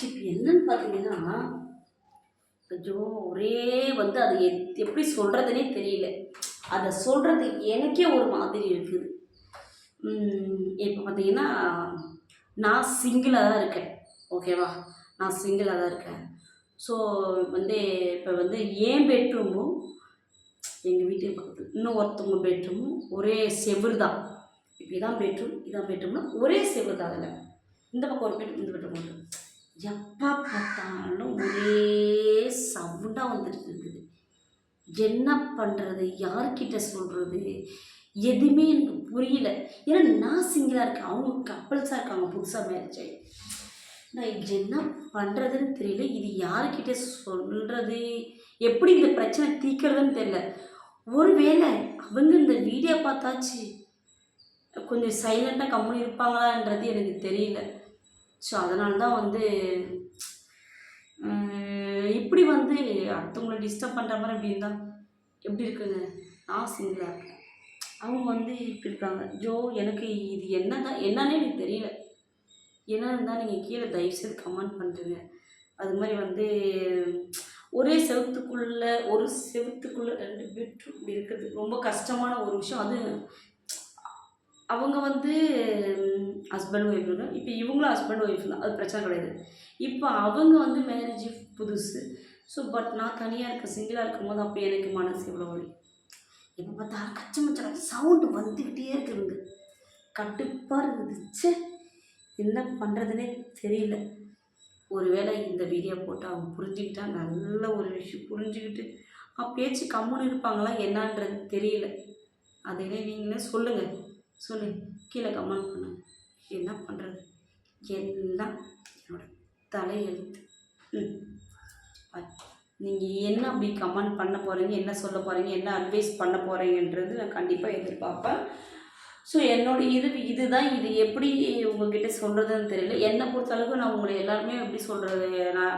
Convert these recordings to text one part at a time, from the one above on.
இப்போ என்னன்னு பார்த்தீங்கன்னா, ஐயோ! ஒரே வந்து அது எப்படி சொல்றதுன்னே தெரியல. அத சொல்றது எனக்கே ஒரு மாதிரி இருக்குது. இப்போ பார்த்தீங்கன்னா, நான் சிங்கிளா தான் இருக்கேன். ஓகேவா? நான் சிங்கிளா தான் இருக்கேன். ஸோ வந்து இப்போ வந்து என் பெட்ரூமும், எங்க வீட்டுக்கு பக்கத்துல இன்னும் ஒருத்தவங்க பெட்ரூமும் ஒரே செவுரு தான். இப்ப இதான் பெட்ரூம், இதான் பெட்ரூம்னா ஒரே செவுரு தான் அதுல. இந்த பக்கம் ஒரு பெட்ரூம், இந்த பெட்ரூம் ஒரு எப்ப பார்த்தாலும் ஒரே சவுண்டா வந்துட்டு இருக்குது. என்ன பண்றது? யார்கிட்ட சொல்றது? எதுவுமே எனக்கு புரியல. ஏன்னா நான் சிங்கிளா இருக்கேன். அவங்க கப்புல்ஸா இருக்காங்க புதுசா மேரேஜ் ஆயி. நான் என்ன பண்றதுன்னு தெரியல. இது யார்கிட்ட சொல்றது? எப்படி இந்த பிரச்சனை தீர்க்கிறதுன்னு தெரியல. ஒருவேளை அவங்க இந்த வீடியோ பார்த்தாச்சு கொஞ்சம் சைலண்ட்டா கம்முனு இருப்பாங்களான்றது எனக்கு தெரியல. ஸோ அதனால தான் வந்து இப்படி வந்து அடுத்தவங்கள டிஸ்டர்ப் பண்ணுற மாதிரி இப்படி இருந்தால் எப்படி இருக்குங்க? நான் சிங்கிளாக இருக்கேன். அவங்க வந்து இப்படி இருக்காங்க. ஜோ எனக்கு இது என்னன்னே எனக்கு தெரியல. என்ன இருந்தால் நீங்கள் கீழே தயவுசெய்து கமெண்ட் பண்ணுறீங்க. அது மாதிரி வந்து ஒரே ஒரு செவுத்துக்குள்ளே 2 பெட்ரூம் இப்படி இருக்கிறது ரொம்ப கஷ்டமான ஒரு விஷயம். அது அவங்க வந்து ஹஸ்பண்ட் ஒய்ஃப் தான். இப்போ இவங்களும் ஹஸ்பண்ட் ஒய்ஃப் தான். அது பிரச்சனை கிடையாது. இப்போ அவங்க வந்து மேரேஜ் புதுசு. ஸோ பட் நான் தனியாக இருக்கேன். சிங்கிளாக இருக்கும்போது அப்போ எனக்கு மனசு எவ்வளோ வலி. எப்போ பார்த்தாலும் கச்சமச்சா சவுண்டு வந்துக்கிட்டே இருக்குதுங்க. கடுப்பாக இருக்குது. ச்சே! என்ன பண்ணுறதுனே தெரியல. ஒரு வேளை இந்த வீடியோ போட்டு அவங்க புரிஞ்சுக்கிட்டா நல்ல ஒரு விஷயம். புரிஞ்சுக்கிட்டு பேச்சு கம்முன்னு இருப்பாங்களா என்னான்றது தெரியல. அதையே நீங்களே சொல்லுங்கள். கீழே கமெண்ட் பண்ணுங்க. என்ன பண்ணுறது? எல்லாம் என்னோட தலையெழுத்து. நீங்கள் என்ன அப்படி கமெண்ட் பண்ண போகிறீங்க, என்ன சொல்ல போகிறீங்க, என்ன அட்வைஸ் பண்ண போகிறீங்கன்றது நான் கண்டிப்பாக எதிர்பார்ப்பேன். ஸோ இதுதான் இது எப்படி உங்கள்கிட்ட சொல்கிறதுன்னு தெரியல. என்னை பொறுத்தளவுக்கு நான் உங்களை எல்லாருமே எப்படி சொல்கிறது, நான்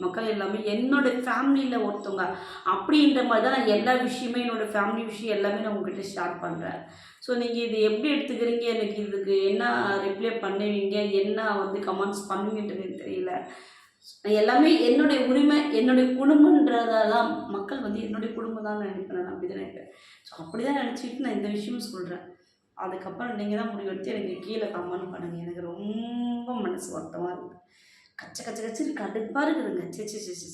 மக்கள் எல்லாமே என்னோடய ஃபேமிலியில் ஒருத்தவங்க அப்படின்ற மாதிரி தான் நான் எல்லா விஷயமே என்னோடய ஃபேமிலி விஷயம் எல்லாமே நான் உங்கள்கிட்ட ஷேர் பண்ணுறேன். ஸோ நீங்கள் இது எப்படி எடுத்துக்கிறீங்க, எனக்கு இதுக்கு என்ன ரிப்ளை பண்ணுவீங்க, என்ன வந்து கமெண்ட்ஸ் பண்ணுவீங்கன்றது எனக்கு தெரியல. எல்லாமே என்னுடைய உரிமை, என்னுடைய குடும்பன்றதெல்லாம் மக்கள் வந்து என்னுடைய குடும்பம் தான் நினைப்பேன். நான் அப்படி தான் நினைப்பேன். ஸோ அப்படி தான் நினச்சிக்கிட்டு நான் இந்த விஷயமும் சொல்கிறேன். அதுக்கப்புறம் நீங்கள் தான் முடிவெடுத்து எனக்கு கீழே கமெண்ட் பண்ணுங்கள். எனக்கு ரொம்ப மனசு வருத்தமாக இருக்குது. கச்ச கச்ச கச்சுன்னு கடுப்பாக இருக்குதுங்க. சே சே சே சே